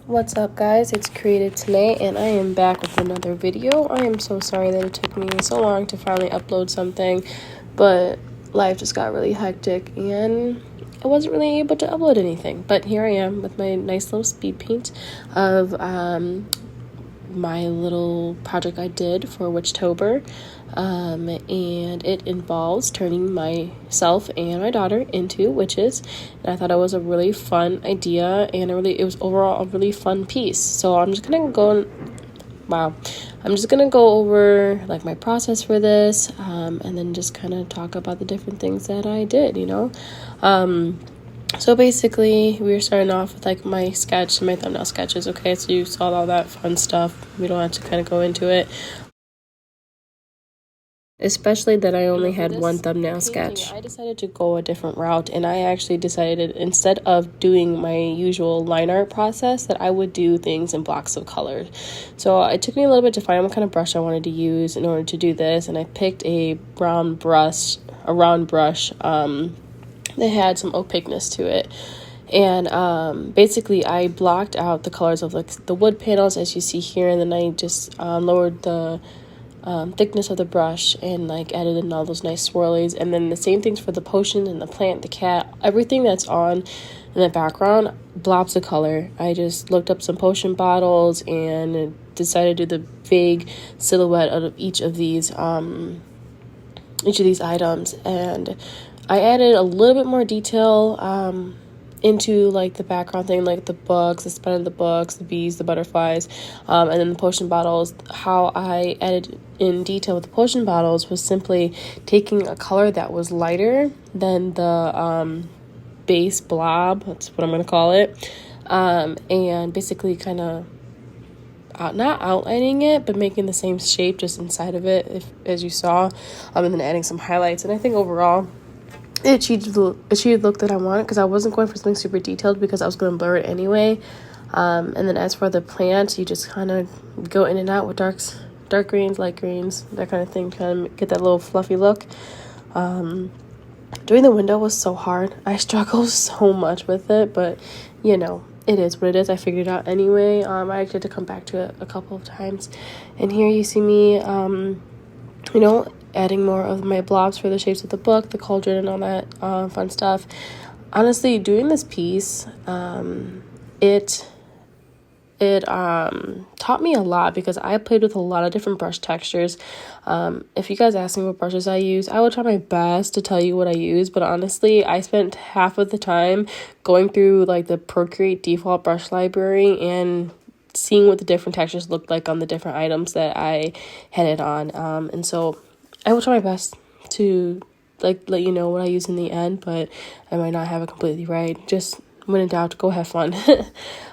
What's up, guys? It's Creative Today, and I am back with another video. I am so sorry that it took me so long to finally upload something, but life just got really hectic and I wasn't really able to upload anything. But here I am with my nice little speed paint of my little project I did for Witchtober, and it involves turning myself and my daughter into witches. And I thought it was a really fun idea, and it was overall a really fun piece. So I'm just gonna go over like my process for this, and then just kind of talk about the different things that I did, So basically, we were starting off with like my sketch and my thumbnail sketches, okay? So you saw all that fun stuff. We don't have to kind of go into it. Especially that I only had one thumbnail sketch. I decided to go a different route, and I actually decided instead of doing my usual line art process that I would do things in blocks of color. So it took me a little bit to find what kind of brush I wanted to use in order to do this, and I picked a round brush that had some opaqueness to it. And basically I blocked out the colors of like the wood panels as you see here, and then I just lowered the thickness of the brush and like added in all those nice swirlies. And then the same things for the potion and the plant, the cat, everything that's on in the background, blobs of color. I just looked up some potion bottles and decided to do the vague silhouette of each of these items, and I added a little bit more detail into like the background thing, like the books, the spine of the books, the bees, the butterflies, and then the potion bottles. How I added in detail with the potion bottles was simply taking a color that was lighter than the base blob, that's what I'm going to call it, and basically kind of not outlining it, but making the same shape just inside of it, as you saw, and then adding some highlights. And I think overall it achieved the look that I wanted, because I wasn't going for something super detailed because I was going to blur it anyway. And then as for the plant, you just kind of go in and out with dark greens, light greens, that kind of thing, kind of get that little fluffy look. Doing the window was so hard. I struggled so much with it, but it is what it is. I figured it out anyway. I actually had to come back to it a couple of times. And here you see me, adding more of my blobs for the shapes of the book, the cauldron, and all that fun stuff. Honestly, doing this piece, it taught me a lot, because I played with a lot of different brush textures. If you guys ask me what brushes I use, I will try my best to tell you what I use, but honestly, I spent half of the time going through like the Procreate default brush library and seeing what the different textures looked like on the different items that I had it on. And so I will try my best to let you know what I use in the end, but I might not have it completely right. Just when in doubt, go have fun.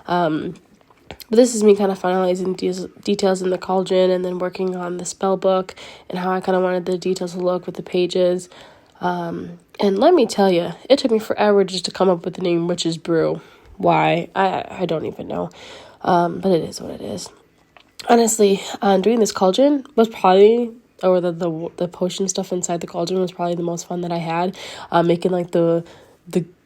But this is me kind of finalizing details in the cauldron, and then working on the spell book and how I kind of wanted the details to look with the pages. And let me tell you, it took me forever just to come up with the name Witch's Brew. Why? I don't even know. But it is what it is. Honestly, doing this cauldron was probably, or the potion stuff inside the cauldron was probably the most fun that I had. Making like the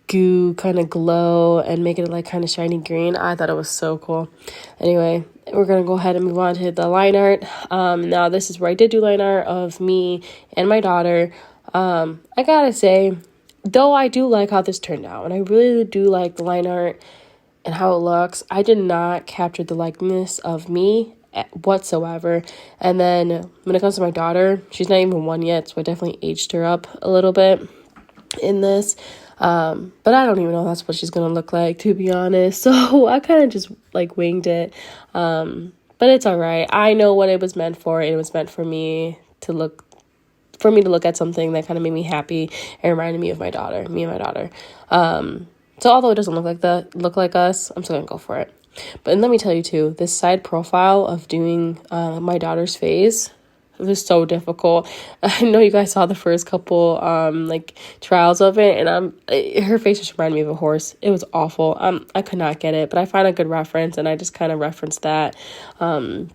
goo kind of glow and make it like kind of shiny green. I thought it was so cool. Anyway, we're gonna go ahead and move on to the line art. Now this is where I did do line art of me and my daughter. I gotta say, though, I do like how this turned out, and I really do like the line art and how it looks. I did not capture the likeness of me whatsoever. And then when it comes to my daughter, she's not even 1 yet, so I definitely aged her up a little bit in this. But I don't even know if that's what she's gonna look like, to be honest. So I kind of just like winged it. But it's all right. I know what it was meant for. It was meant for me to look at something that kind of made me happy and reminded me of me and my daughter. So although it doesn't look like us, I'm still gonna go for it. But let me tell you too, this side profile of doing my daughter's face, it was so difficult. I know you guys saw the first couple trials of it, and her face just reminded me of a horse. It was awful. I could not get it, but I found a good reference, and I just kind of referenced that and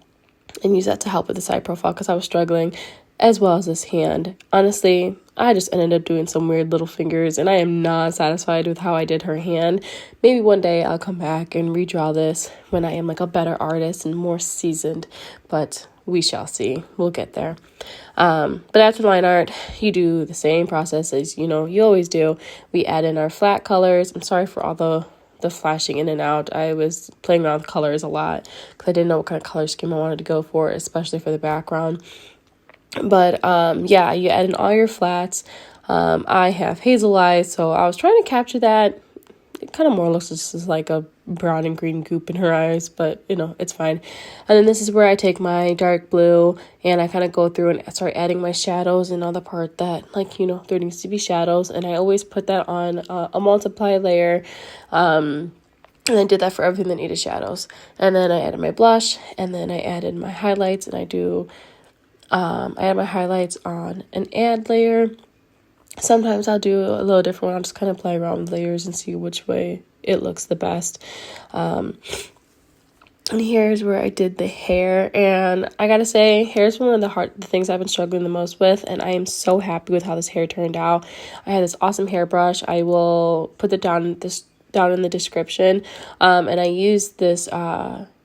use that to help with the side profile, because I was struggling, as well as this hand. Honestly, I just ended up doing some weird little fingers, and I am not satisfied with how I did her hand. Maybe one day I'll come back and redraw this when I am like a better artist and more seasoned, but we shall see. We'll get there. But after line art, you do the same process as, you always do. We add in our flat colors. I'm sorry for all the flashing in and out. I was playing around with colors a lot because I didn't know what kind of color scheme I wanted to go for, especially for the background. But yeah, you add in all your flats. I have hazel eyes, so I was trying to capture that. It kind of more looks just like a brown and green goop in her eyes, but it's fine. And then this is where I take my dark blue and I kind of go through and start adding my shadows and all the part that there needs to be shadows, and I always put that on a multiply layer. And I did that for everything that needed shadows. And then I added my blush, and then I added my highlights, and I add my highlights on an add layer. Sometimes I'll do a little different one. I'll just kind of play around with layers and see which way it looks the best. And here's where I did the hair. And I gotta say, hair is one of the things I've been struggling the most with. And I am so happy with how this hair turned out. I had this awesome hairbrush. I will put it down in the description. And I used this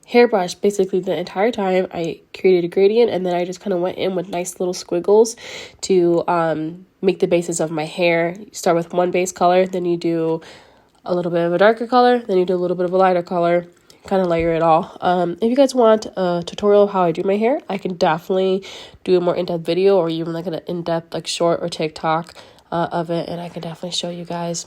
hairbrush basically the entire time. I created a gradient, and then I just kind of went in with nice little squiggles to make the bases of my hair. You start with one base color, then you do a little bit of a darker color, then you do a little bit of a lighter color, kind of layer it all. If you guys want a tutorial of how I do my hair, I can definitely do a more in-depth video, or even like an in-depth like short or TikTok of it, and I can definitely show you guys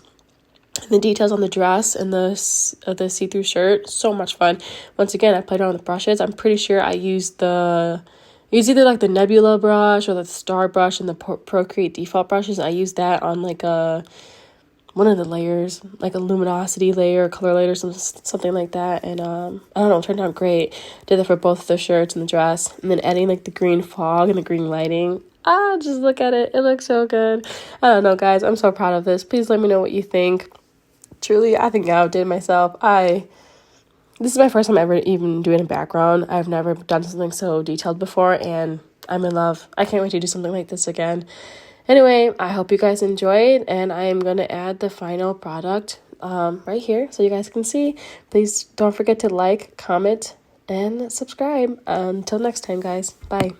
the details on the dress and the see-through shirt. So much fun. Once again, I played around with brushes. I'm pretty sure I used either like the Nebula brush or the Star brush and the Procreate default brushes. I used that on like one of the layers, like a luminosity layer, color layer, something like that. And I don't know, it turned out great. Did that for both the shirts and the dress, and then adding like the green fog and the green lighting. Just look at it. It looks so good. I don't know, guys. I'm so proud of this. Please let me know what you think. Truly, I think I outdid myself. This is my first time ever even doing a background. I've never done something so detailed before, and I'm in love. I can't wait to do something like this again. Anyway, I hope you guys enjoyed, and I am going to add the final product right here so you guys can see. Please don't forget to like, comment, and subscribe. Until next time, guys. Bye.